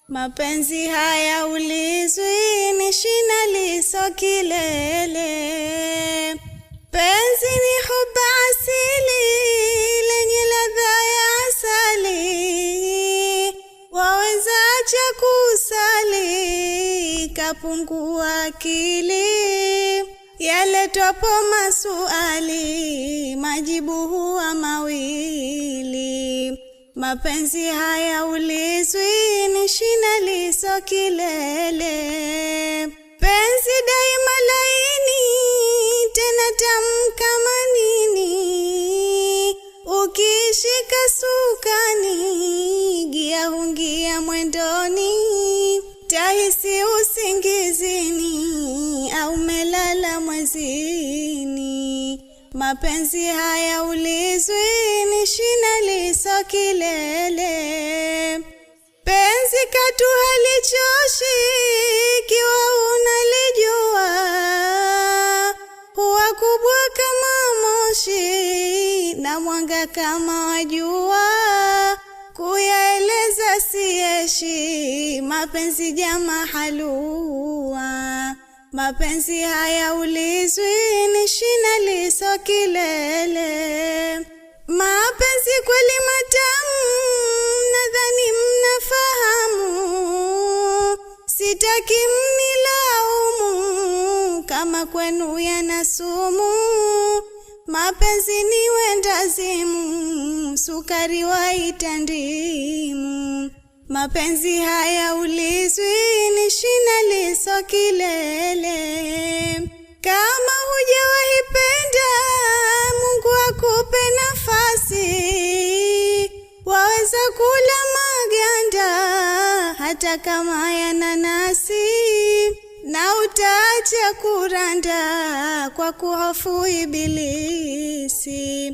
Mapenzi haya ulizwi ni shina liso kilele. Penzi ni huba asili lenye ladha ya asali. Wawezaje kusali kapungua akili? Yaletwapo masuali majibu huwa mawili. Mapenzi haya ulizwi ni shina liso kilele. Penzi daima laini tena tamu kama nini. Ukishika sukani gia hungia mwendoni. Tahisi usingizini au melala mwezini. Mapenzi haya ulizwi ni shina liso kilele. Penzi katu halichoshi kiwa unalijua. Huwa kubwa kama moshi na mwanga kama wajua. Kuyaeleza sieshi mapenzi jama halua. Mapenzi haya ulizwi ni shina liso kilele. Mapenzi kweli matamu nadhani mnafahamu. Sitaki mnilaumu kama kwenu yana sumu. Mapenzi ni wendazimu sukari waita ndimu. Mapenzi haya ulizwi ni shina liso kilele. Kama hujawahi penda Mungu akupe nafasi. Waweza kula maganda hata kama ya nanasi. Na utaacha kuranda kwa kuhofu ibilisi.